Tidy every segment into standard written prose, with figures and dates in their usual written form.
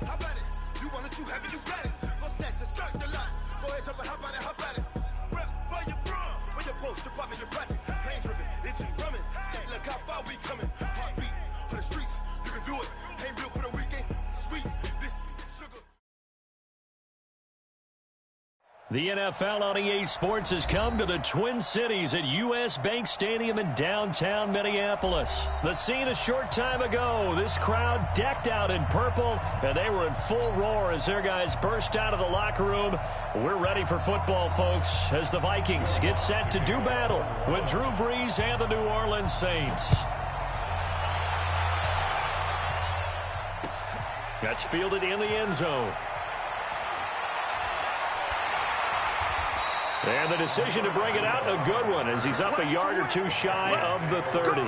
How about it? You want it, you have it, you got it. Go snatch it, start the lot. Go ahead, jump it, how about it, how about it? Rep, where you from? Where you post, department, your projects. Pain driven, itching, drumming. Hey, look how far we coming. Heartbeat on the streets, you can do it. Ain't built for the weekend, sweet. This sugar. The NFL on EA Sports has come to the Twin Cities at U.S. Bank Stadium in downtown Minneapolis. The scene a short time ago, this crowd decked out in purple, and they were in full roar as their guys burst out of the locker room. We're ready for football, folks, as the Vikings get set to do battle with Drew Brees and the New Orleans Saints. That's fielded in the end zone. And the decision to bring it out, a good one, as he's up a yard or two shy of the 30.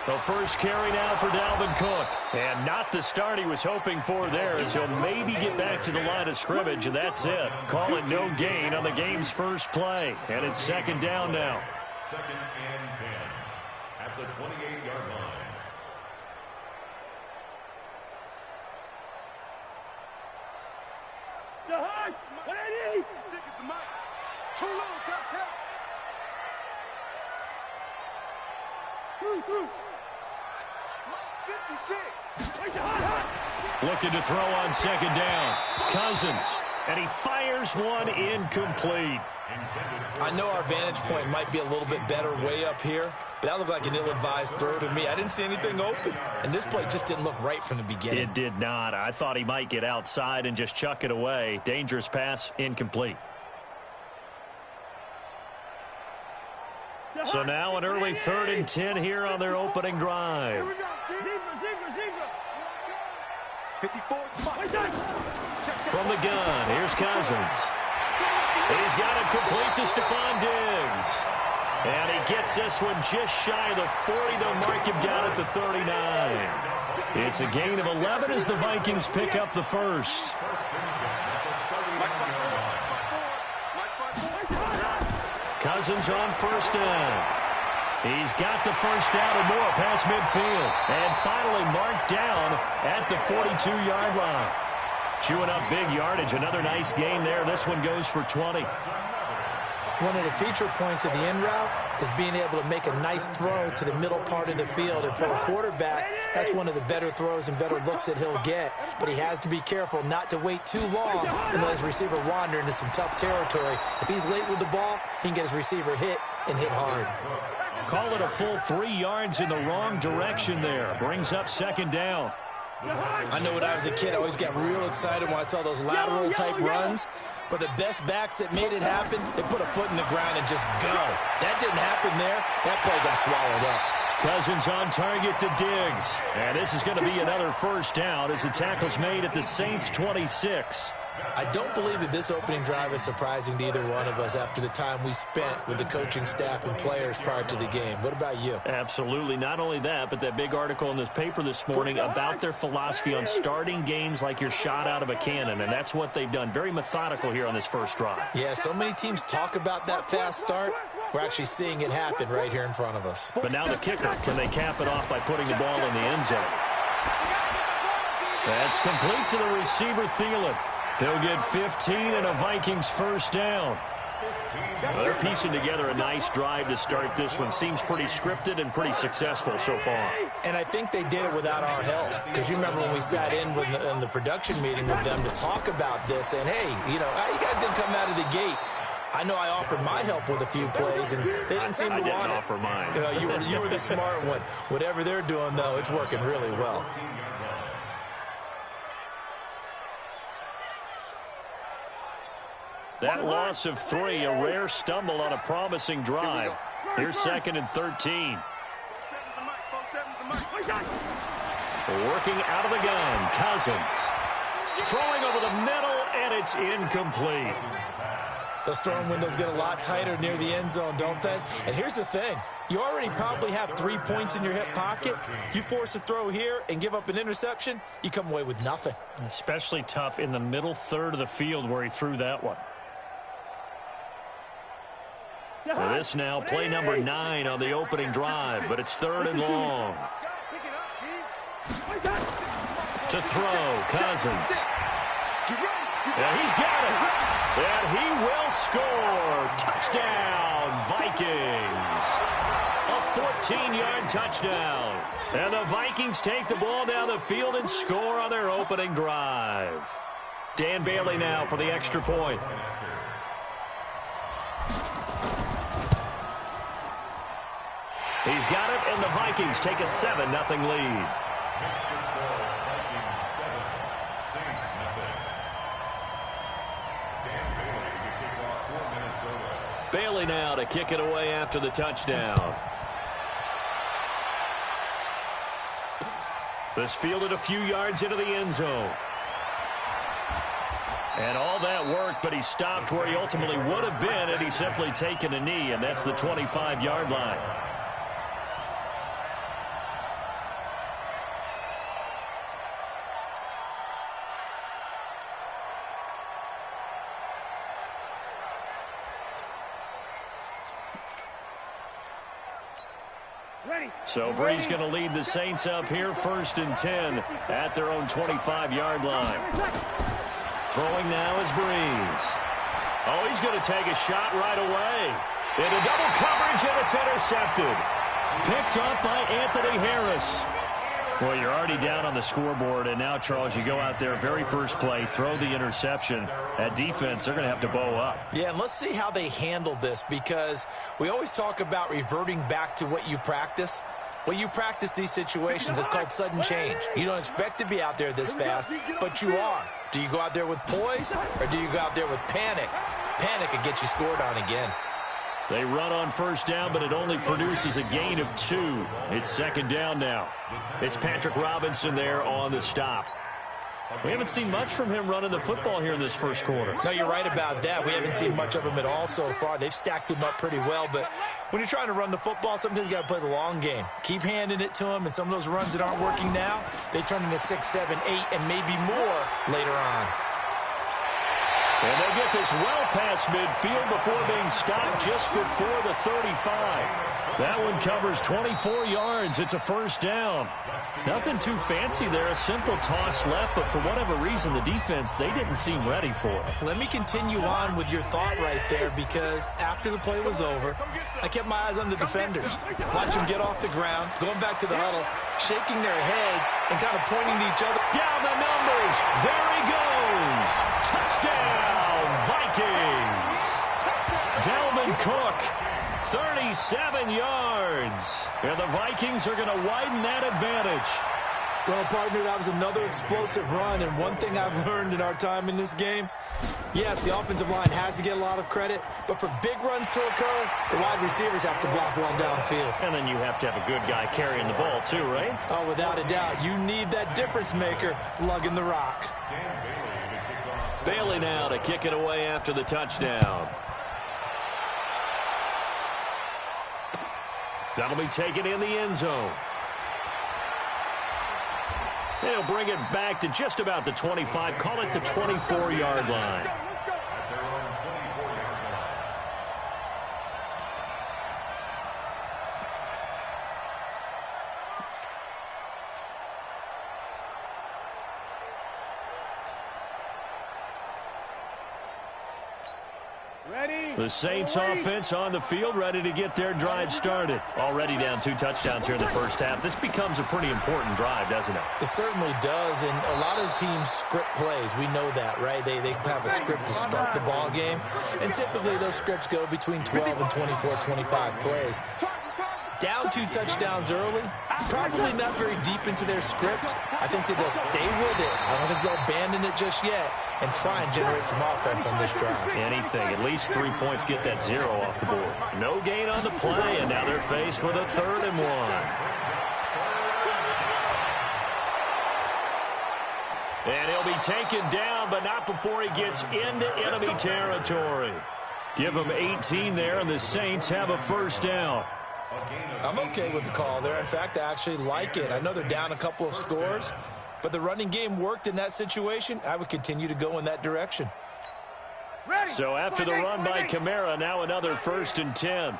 The first carry now for Dalvin Cook. And not the start he was hoping for there, as he'll maybe get back to the line of scrimmage, and that's it. Call it no gain on the game's first play. And it's second down now. Second and 10 at the 28-yard line. Too low, cut. Through. 56. Looking to throw on second down. Cousins. And he fires one incomplete. I know our vantage point might be a little bit better way up here, but that looked like an ill-advised throw to me. I didn't see anything open, and this play just didn't look right from the beginning. It did not. I thought he might get outside and just chuck it away. Dangerous pass, incomplete. So now an early 3rd and 10 here on their opening drive. 54. From the gun, here's Cousins. He's got it complete to Stephon Diggs. And he gets this one just shy of the 40. They'll mark him down at the 39. It's a gain of 11 as the Vikings pick up the first. Cousins on first down. He's got the first down and more past midfield. And finally marked down at the 42-yard line. Chewing up big yardage. Another nice gain there. This one goes for 20. One of the feature points of the end route is being able to make a nice throw to the middle part of the field. And for a quarterback, that's one of the better throws and better looks that he'll get. But he has to be careful not to wait too long and let his receiver wander into some tough territory. If he's late with the ball, he can get his receiver hit and hit hard. Call it a full 3 yards in the wrong direction there. Brings up second down. I know when I was a kid, I always got real excited when I saw those lateral-type runs. But the best backs that made it happen, they put a foot in the ground and just go. That didn't happen there. That play got swallowed up. Cousins on target to Diggs. And this is going to be another first down as the tackle's made at the Saints' 26. I don't believe that this opening drive is surprising to either one of us after the time we spent with the coaching staff and players prior to the game. What about you? Absolutely. Not only that, but that big article in this paper this morning about their philosophy on starting games like you're shot out of a cannon, and that's what they've done. Very methodical here on this first drive. Yeah, so many teams talk about that fast start. We're actually seeing it happen right here in front of us. But now the kicker, can they cap it off by putting the ball in the end zone? That's complete to the receiver, Thielen. He'll get 15 and a Vikings first down. Well, they're piecing together a nice drive to start this one. Seems pretty scripted and pretty successful so far. And I think they did it without our help. Because you remember when we sat in the production meeting with them to talk about this. And, hey, you know, how you guys didn't come out of the gate? I know I offered my help with a few plays, and they didn't seem to want it. I didn't offer mine. You were the smart one. Whatever they're doing, though, it's working really well. That loss of 3, a rare stumble on a promising drive. Here's 2nd and 13. Working out of the gun, Cousins. Throwing over the middle, and it's incomplete. Those throwing windows get a lot tighter near the end zone, don't they? And here's the thing. You already probably have 3 points in your hip pocket. You force a throw here and give up an interception, you come away with nothing. Especially tough in the middle third of the field where he threw that one. So this now play number 9 on the opening drive, but it's 3rd and long. To throw, Cousins. Yeah, he's got it. And he will score. Touchdown, Vikings. A 14-yard touchdown. And the Vikings take the ball down the field and score on their opening drive. Dan Bailey now for the extra point. He's got it, and the Vikings take a 7-0 lead. Bailey now to kick it away after the touchdown. This fielded a few yards into the end zone. And all that work, but he stopped where he ultimately would have been had he simply taken a knee, and that's the 25-yard line. So Brees going to lead the Saints up here, 1st and 10 at their own 25-yard line. Throwing now is Brees. Oh, he's going to take a shot right away. Into double coverage, and it's intercepted. Picked up by Anthony Harris. Well, you're already down on the scoreboard, and now, Charles, you go out there, very first play, throw the interception. That defense, they're going to have to bow up. Yeah, and let's see how they handle this, because we always talk about reverting back to what you practice. Well, you practice these situations. It's called sudden change. You don't expect to be out there this fast, but you are. Do you go out there with poise, or do you go out there with panic? Panic and get you scored on again. They run on first down, but it only produces a gain of 2. It's 2nd down now. It's Patrick Robinson there on the stop. We haven't seen much from him running the football here in this first quarter. No, you're right about that. We haven't seen much of him at all so far. They've stacked him up pretty well, but when you're trying to run the football, sometimes you got to play the long game. Keep handing it to him, and some of those runs that aren't working now, they turn into 6, 7, 8, and maybe more later on. And they get this well past midfield before being stopped just before the 35. That one covers 24 yards. It's a 1st down. Nothing too fancy there. A simple toss left, but for whatever reason, the defense, they didn't seem ready for it. Let me continue on with your thought right there, because after the play was over, I kept my eyes on the defenders. Watch them get off the ground, going back to the huddle, shaking their heads, and kind of pointing to each other. Down the numbers. There he goes. Touchdown, Vikings. Dalvin Cook, 37 yards. And the Vikings are going to widen that advantage. Well, partner, that was another explosive run, and one thing I've learned in our time in this game, yes, the offensive line has to get a lot of credit, but for big runs to occur, the wide receivers have to block well downfield. And then you have to have a good guy carrying the ball too, right? Oh, without a doubt. You need that difference maker lugging the rock. Bailey now to kick it away after the touchdown. That'll be taken in the end zone. They'll bring it back to just about the 25, call it the 24-yard line. The Saints offense on the field, ready to get their drive started. Already down 2 touchdowns here in the first half. This becomes a pretty important drive, doesn't it? It certainly does, and a lot of the teams script plays. We know that, right? They have a script to start the ball game, and typically those scripts go between 12 and 24, 25 plays. Down 2 touchdowns early, probably not very deep into their script. I think that they'll stay with it. I don't think they'll abandon it just yet and try and generate some offense on this drive. Anything. At least 3 points, get that 0 off the board. No gain on the play, and now they're faced with a 3rd and 1. And he'll be taken down, but not before he gets into enemy territory. Give them 18 there, and the Saints have a first down. I'm okay with the call there. In fact, I actually like it. I know they're down a couple of scores, but the running game worked in that situation. I would continue to go in that direction. So after the run by Kamara, now another 1st and 10.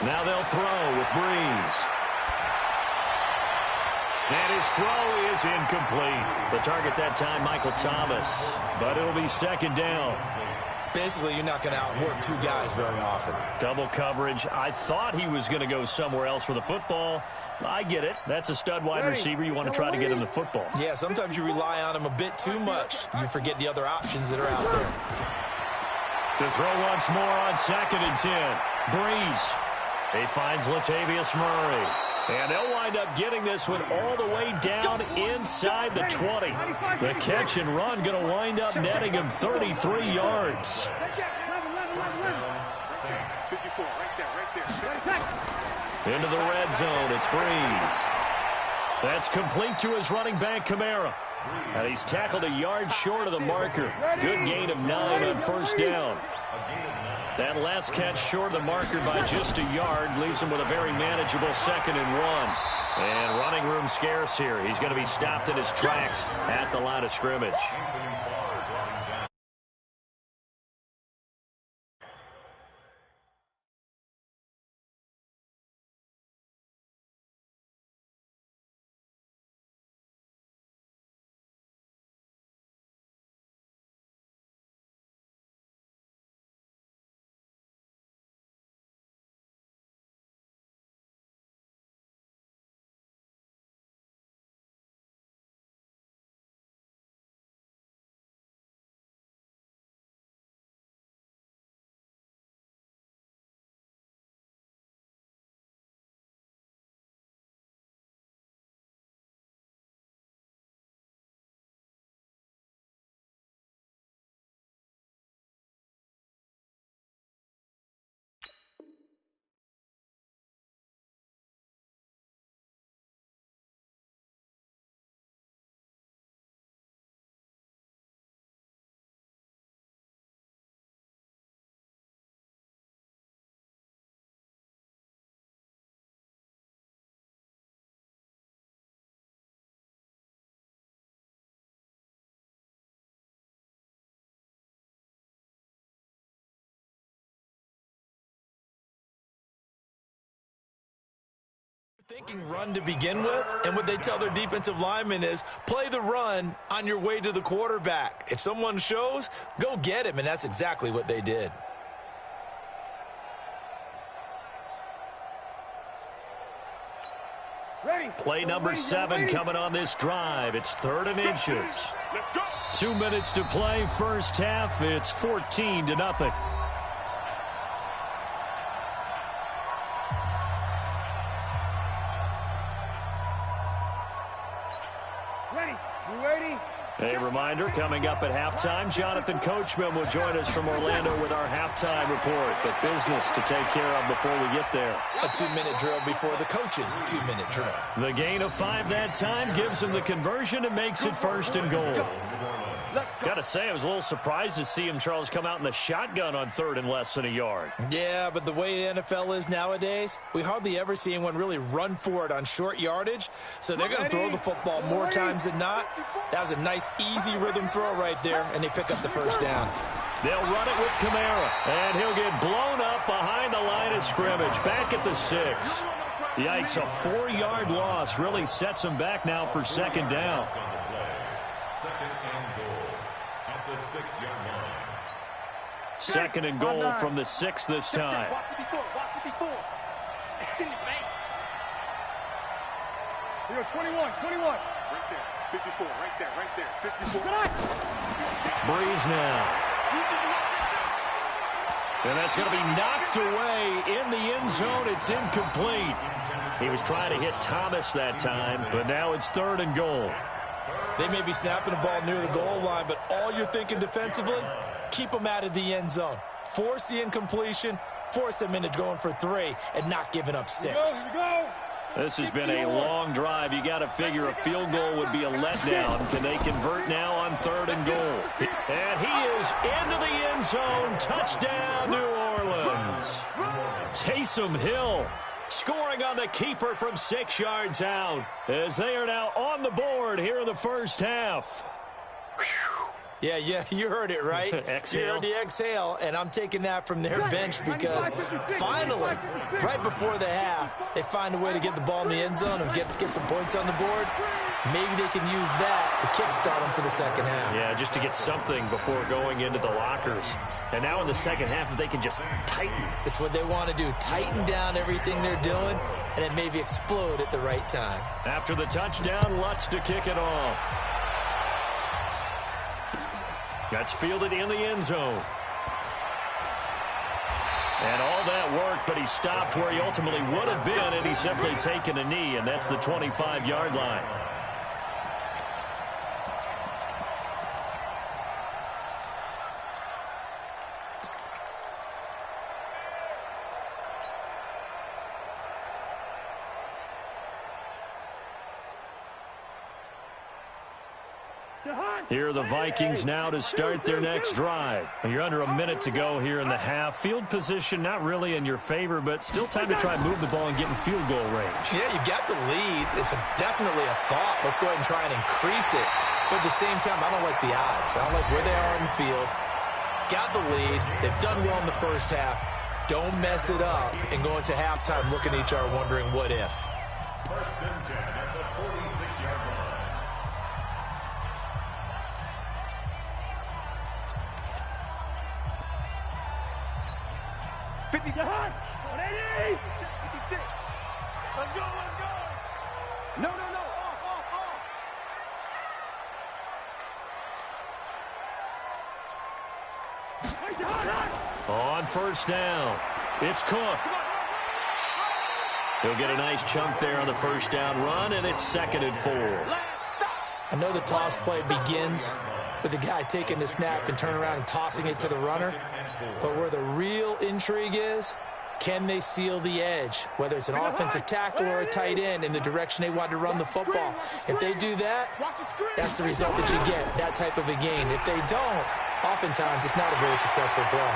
Now they'll throw with Breeze. And his throw is incomplete. The target that time, Michael Thomas. But it'll be 2nd down. Basically, you're not going to outwork two guys very often. Double coverage. I thought he was going to go somewhere else for the football. I get it. That's a stud wide receiver. You want to try to get him the football. Yeah, sometimes you rely on him a bit too much. You forget the other options that are out there. To throw once more on 2nd and 10. Breeze. He finds Latavius Murray. And they'll wind up getting this one all the way down inside the 20. The catch and run going to wind up netting him 33 yards. Into the red zone, it's Breeze. That's complete to his running back, Kamara. And he's tackled a yard short of the marker. Good gain of 9 on 1st down. That last catch short of the marker by just a yard leaves him with a very manageable 2nd and 1. And running room scarce here. He's going to be stopped in his tracks at the line of scrimmage. Thinking run to begin with, and what they tell their defensive linemen is play the run on your way to the quarterback. If someone shows, go get him, and that's exactly what they did. Play number 7 coming on this drive. It's 3rd and inches. 2 minutes to play, first half. It's 14-0. A reminder, coming up at halftime, Jonathan Coachman will join us from Orlando with our halftime report. But business to take care of before we get there. A 2-minute drill before the coach's 2-minute drill. The gain of 5 that time gives him the conversion and makes it 1st and goal. Got to say, I was a little surprised to see him, Charles, come out in the shotgun on 3rd and less than a yard. Yeah, but the way the NFL is nowadays, we hardly ever see anyone really run for it on short yardage. So they're going to throw the football more times than not. That was a nice, easy rhythm throw right there, and they pick up the first down. They'll run it with Kamara, and he'll get blown up behind the line of scrimmage, back at the 6. Yikes, a 4-yard loss really sets him back now for 2nd down. 2nd and goal at the 6-yard line. 2nd and goal from the 6 this time. Here, 21. Right there, 54, right there, 54. Breeze now. And that's going to be knocked away in the end zone. It's incomplete. He was trying to hit Thomas that time, but now it's 3rd and goal. They may be snapping the ball near the goal line, but all you're thinking defensively, keep them out of the end zone. Force the incompletion, force them into going for 3, and not giving up 6. Here we go. This has been a long drive. You got to figure a field goal would be a letdown. Can they convert now on 3rd and goal? And he is into the end zone. Touchdown, New Orleans. Taysom Hill scoring on the keeper from 6 yards out as they are now on the board here in the first half. Yeah, you heard it, right? Exhale. You heard the exhale, and I'm taking that from their bench because finally, right before the half, they find a way to get the ball in the end zone and get some points on the board. Maybe they can use that to kickstart them for the second half. Yeah, just to get something before going into the lockers. And now in the second half, if they can just tighten. It's what they want to do, tighten down everything they're doing, and then maybe explode at the right time. After the touchdown, Lutz to kick it off. That's fielded in the end zone. And all that worked, but he stopped where he ultimately would have been, and he's simply taken a knee, and that's the 25-yard line. Here are the Vikings now to start their next drive. You're under a minute to go here in the half. Field position not really in your favor, but still time to try and move the ball and get in field goal range. Yeah, you've got the lead. It's definitely a thought. Let's go ahead and try and increase it. But at the same time, I don't like the odds. I don't like where they are in the field. Got the lead. They've done well in the first half. Don't mess it up and go into halftime looking at each other wondering what if. 1st and 10 at the 46-yard line. Let's go, let's go. No, off. On 1st down, it's Cook. He'll get a nice chunk there on the 1st down run, and it's 2nd and 4. I know the toss play begins with the guy taking the snap and turning around and tossing it to the runner. But where the real intrigue is, can they seal the edge, whether it's an offensive tackle or a tight end, in the direction they want to run the football? If they do that, that's the result that you get, that type of a gain. If they don't, oftentimes it's not a very successful play.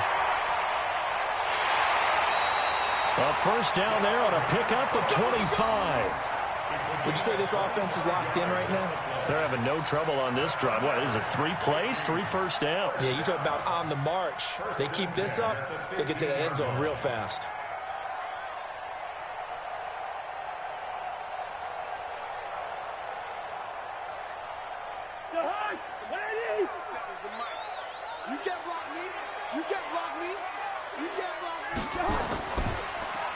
A 1st down there on a pickup of 25. Would you say this offense is locked in right now? They're having no trouble on this drive. What, is it 3 plays, 3 1st downs? Yeah, you talk about on the march. They keep this up, they'll get to the end zone real fast. You get blocked, Lee.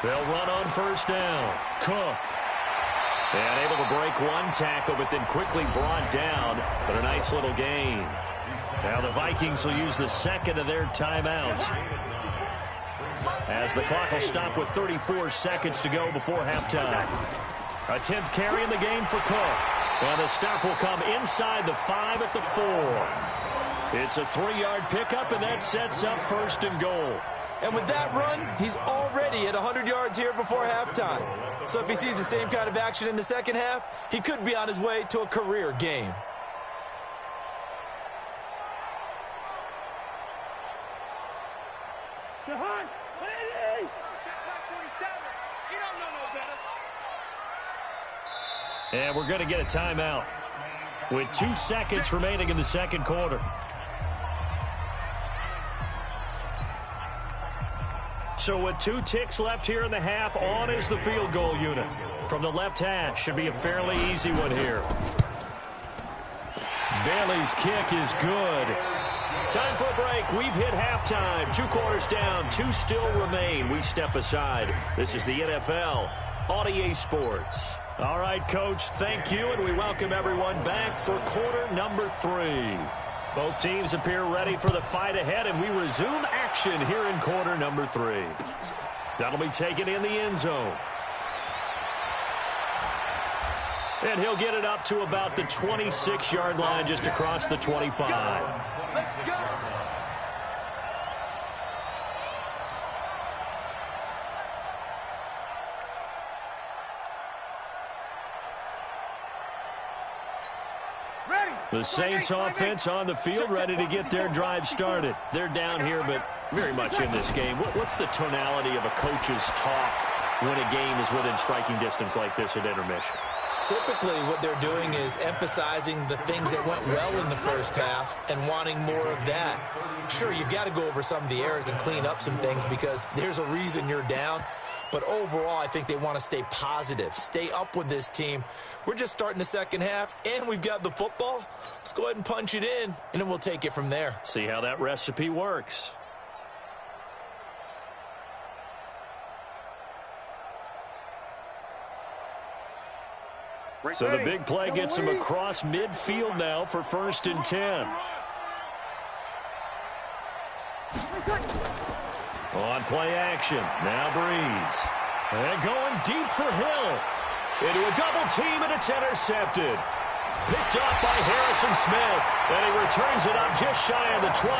They'll run on 1st down. Cook. And able to break one tackle, but then quickly brought down. But a nice little gain. Now the Vikings will use the 2nd of their timeouts, as the clock will stop with 34 seconds to go before halftime. A 10th carry in the game for Cook. And the stop will come inside the 5 at the 4. It's a 3-yard pickup, and that sets up 1st and goal. And with that run, he's already at 100 yards here before halftime. So if he sees the same kind of action in the second half, he could be on his way to a career game. And we're going to get a timeout with 2 seconds remaining in the second quarter. So with 2 ticks left here in the half, on is the field goal unit. From the left hash, should be a fairly easy one here. Bailey's kick is good. Time for a break. We've hit halftime. 2 quarters down, 2 still remain. We step aside. This is the NFL on EA Sports. All right, Coach, thank you, and we welcome everyone back for quarter number 3. Both teams appear ready for the fight ahead, and we resume action here in quarter number 3. That'll be taken in the end zone. And he'll get it up to about the 26-yard line, just across the 25. Let's go. The Saints offense on the field, ready to get their drive started. They're down here, but very much in this game. What's the tonality of a coach's talk when a game is within striking distance like this at intermission? Typically, what they're doing is emphasizing the things that went well in the first half and wanting more of that. Sure, you've got to go over some of the errors and clean up some things because there's a reason you're down. But overall, I think they want to stay positive, stay up with this team. We're just starting the second half, and we've got the football. Let's go ahead and punch it in, and then we'll take it from there. See how that recipe works. So the big play gets him across midfield now for 1st and 10. On play action, now Breeze. And going deep for Hill. Into a double team, and it's intercepted. Picked off by Harrison Smith. And he returns it up just shy of the 20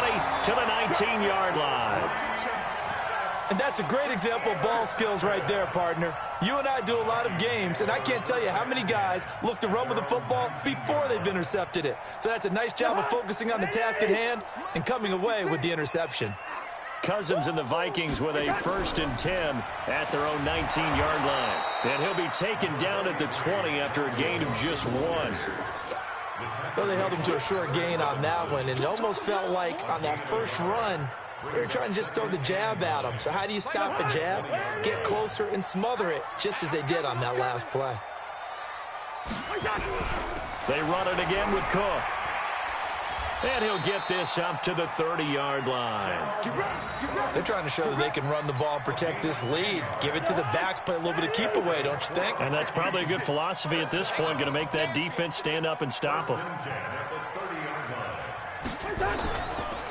to the 19-yard line. And that's a great example of ball skills right there, partner. You and I do a lot of games, and I can't tell you how many guys look to run with the football before they've intercepted it. So that's a nice job of focusing on the task at hand and coming away with the interception. Cousins and the Vikings with a 1st and 10 at their own 19-yard line. And he'll be taken down at the 20 after a gain of just 1. Well, they held him to a short gain on that one, and it almost felt like on that first run, they were trying to just throw the jab at him. So how do you stop a jab? Get closer and smother it, just as they did on that last play. They run it again with Cook. And he'll get this up to the 30-yard line. They're trying to show that they can run the ball and protect this lead. Give it to the backs, play a little bit of keep away, don't you think? And that's probably a good philosophy at this point, going to make that defense stand up and stop them.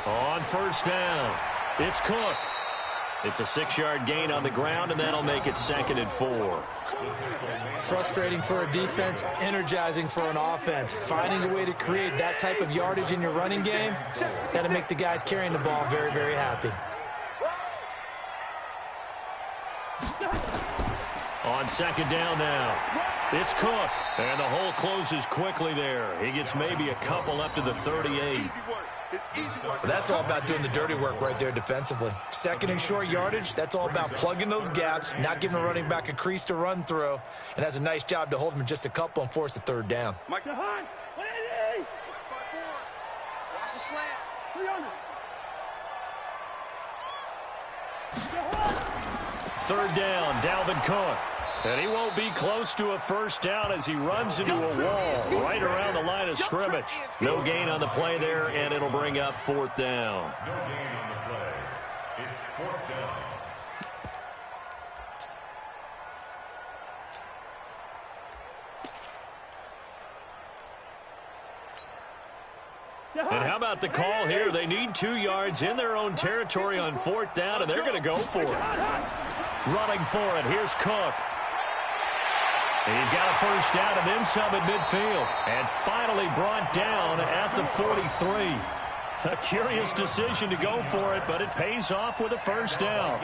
On 1st down, it's Cook. It's a 6-yard gain on the ground, and that'll make it 2nd and 4. Frustrating for a defense, energizing for an offense. Finding a way to create that type of yardage in your running game, that'll make the guys carrying the ball very, very happy. On 2nd down now, it's Cook. And the hole closes quickly there. He gets maybe a couple up to the 38. That's all about doing the dirty work right there defensively. 2nd and short yardage, that's all about plugging those gaps, not giving a running back a crease to run through, and has a nice job to hold him just a couple and force a 3rd down. Watch the slant. 3rd down, Dalvin Cook. And he won't be close to a 1st down as he runs into a wall right around the line of scrimmage. No gain on the play there, and it'll bring up 4th down. No gain on the play. It's 4th down. And how about the call here? They need 2 yards in their own territory on 4th down, and they're going to go for it. Running for it, here's Cook. He's got a 1st down and then some at midfield. And finally brought down at the 43. A curious decision to go for it, but it pays off with a 1st down.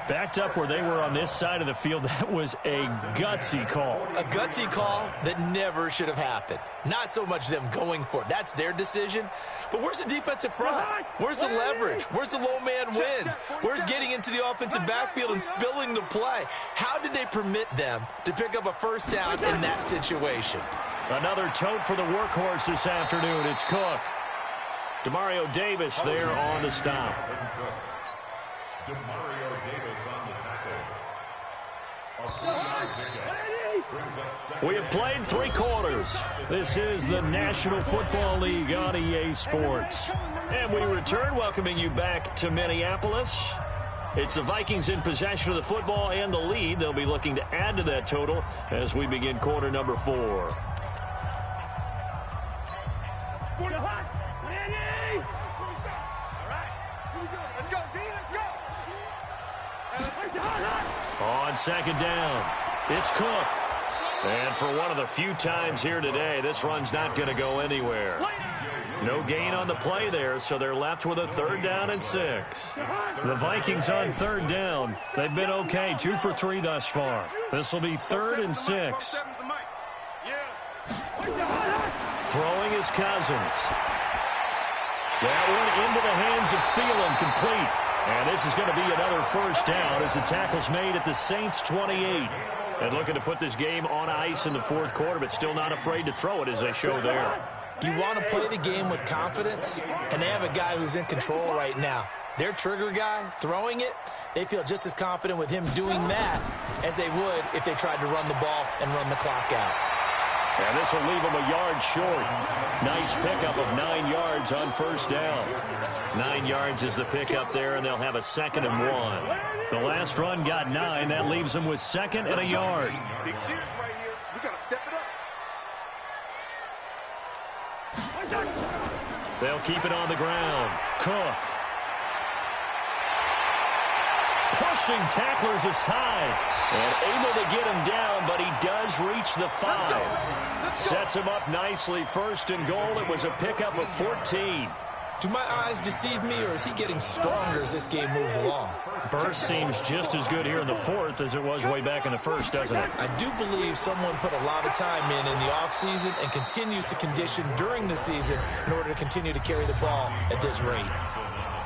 Backed up where they were on this side of the field, that was a gutsy call. A gutsy call that never should have happened. Not so much them going for it. That's their decision. But where's the defensive front? Where's the leverage? Where's the low man wins? Where's getting into the offensive backfield and spilling the play? How did they permit them to pick up a 1st down in that situation? Another tote for the workhorse this afternoon. It's Cook. Demario Davis there on the stop. Demario Davis on the tackle. A 4-yard pickup brings up 2nd. We have played 3 quarters. This is the National Football League on EA Sports. And we return, welcoming you back to Minneapolis. It's the Vikings in possession of the football and the lead. They'll be looking to add to that total as we begin quarter number 4. On 2nd down, it's Cook. And for one of the few times here today, this run's not going to go anywhere. No gain on the play there, so they're left with a 3rd down and 6. The Vikings on 3rd down. They've been okay, 2 for 3 thus far. This will be 3rd and 6. Throwing is Cousins. That one into the hands of Thielen, complete. And this is going to be another first down as the tackle's made at the Saints' 28. And looking to put this game on ice in the fourth quarter, but still not afraid to throw it as they show there. You want to play the game with confidence, and they have a guy who's in control right now. Their trigger guy, throwing it, they feel just as confident with him doing that as they would if they tried to run the ball and run the clock out. And this will leave them a yard short. Nice pickup of 9 yards on first down. 9 yards is the pickup there, and they'll have a 2nd and 1. The last run got 9. That leaves them with 2nd and a yard. Big series right here. We got to step it up. They'll keep it on the ground. Cook. Pushing tacklers aside. And able to get him down, but he does reach the 5. Sets him up nicely. 1st and goal. It was a pickup of 14. Do my eyes deceive me, or is he getting stronger as this game moves along? Burst seems just as good here in the 4th as it was way back in the 1st, doesn't it? I do believe someone put a lot of time in the offseason and continues to condition during the season in order to continue to carry the ball at this rate.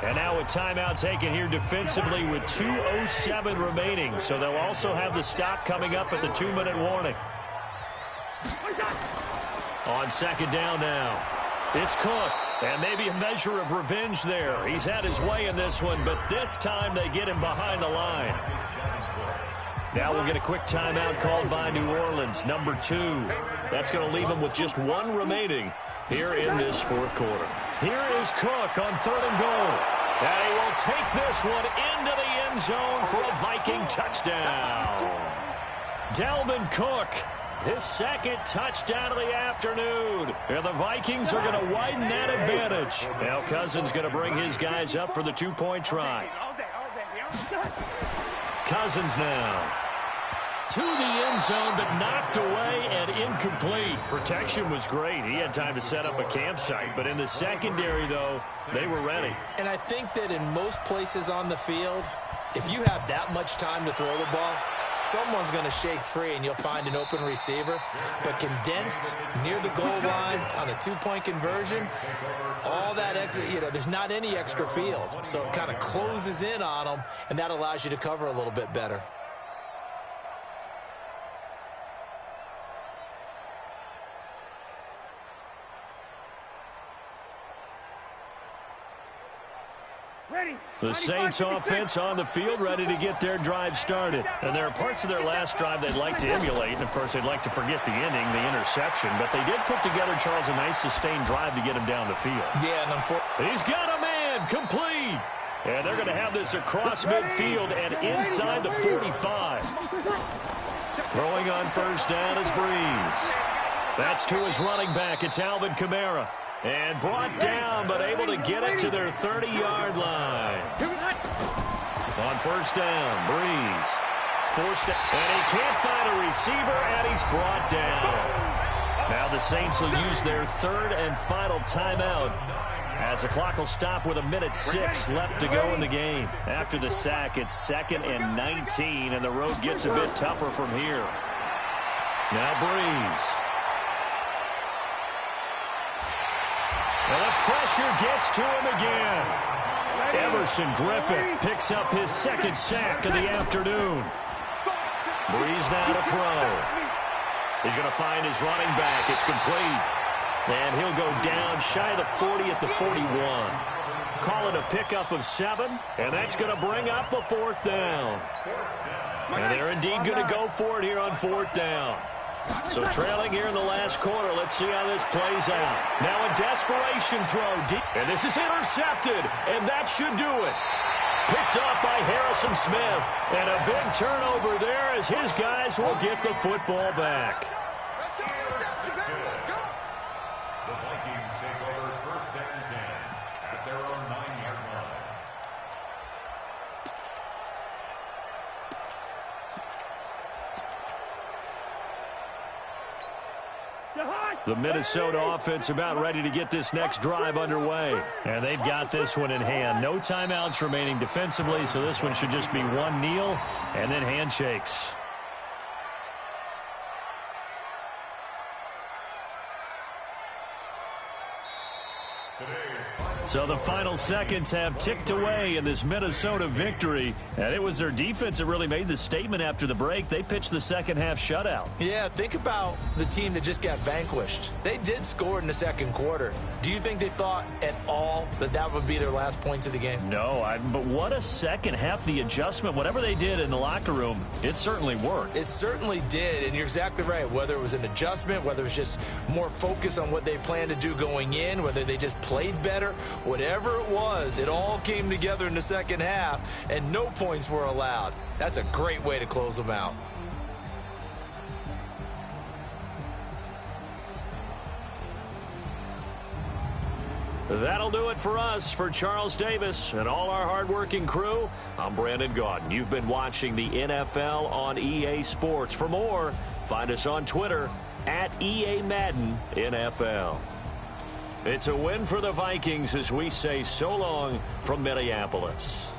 And now a timeout taken here defensively with 2:07 remaining. So they'll also have the stop coming up at the 2-minute warning. On 2nd down now. It's Cook. And maybe a measure of revenge there. He's had his way in this one, but this time they get him behind the line. Now we'll get a quick timeout called by New Orleans, number 2. That's going to leave them with just 1 remaining here in this fourth quarter. Here is Cook on 3rd and goal. And he will take this one into the end zone for a Viking touchdown. Dalvin Cook, his 2nd touchdown of the afternoon. And the Vikings are going to widen that advantage. Now Cousins going to bring his guys up for the 2-point try. Cousins now to the end zone, but knocked away and incomplete. Protection was great. He had time to set up a campsite, but in the secondary, though, they were ready. And I think that in most places on the field, if you have that much time to throw the ball, someone's going to shake free and you'll find an open receiver. But condensed near the goal line on a 2-point conversion, all that extra, there's not any extra field. So it kind of closes in on them, and that allows you to cover a little bit better. The Saints offense on the field, ready to get their drive started. And there are parts of their last drive they'd like to emulate. And, of course, they'd like to forget the inning, the interception. But they did put together, Charles, a nice sustained drive to get him down the field. Yeah, and he's got a man, complete. And they're going to have this across midfield and inside the 45. Throwing on first down is Breeze. That's to his running back. It's Alvin Kamara. And brought down, but able to get it to their 30-yard line. On first down, Breeze. Forced it, and he can't find a receiver, and he's brought down. Now the Saints will use their 3rd and final timeout as the clock will stop with 1:06 left to go in the game. After the sack, it's 2nd and 19, and the road gets a bit tougher from here. Now Breeze. And the pressure gets to him again. Everson Griffin picks up his 2nd sack of the afternoon. Breeze now to throw. He's going to find his running back. It's complete. And he'll go down shy of the 40 at the 41. Call it a pickup of 7, and that's going to bring up a 4th down. And they're indeed going to go for it here on 4th down. So trailing here in the last quarter. Let's see how this plays out. Now a desperation throw deep. And this is intercepted. And that should do it. Picked up by Harrison Smith. And a big turnover there as his guys will get the football back. The Vikings take over 1st and 10 at their own 9-yard line. The Minnesota offense about ready to get this next drive underway. And they've got this one in hand. No timeouts remaining defensively, so this one should just be one kneel and then handshakes. So the final seconds have ticked away in this Minnesota victory, and it was their defense that really made the statement after the break. They pitched the second half shutout. Yeah, think about the team that just got vanquished. They did score in the second quarter. Do you think they thought at all that that would be their last points of the game? No, but what a second half. The adjustment, whatever they did in the locker room, it certainly worked. It certainly did, and you're exactly right. Whether it was an adjustment, whether it was just more focus on what they planned to do going in, whether they just played better, whatever it was, it all came together in the second half, and no points were allowed. That's a great way to close them out. That'll do it for us. For Charles Davis and all our hardworking crew, I'm Brandon Gaudin. You've been watching the NFL on EA Sports. For more, find us on Twitter at EA Madden NFL. It's a win for the Vikings as we say so long from Minneapolis.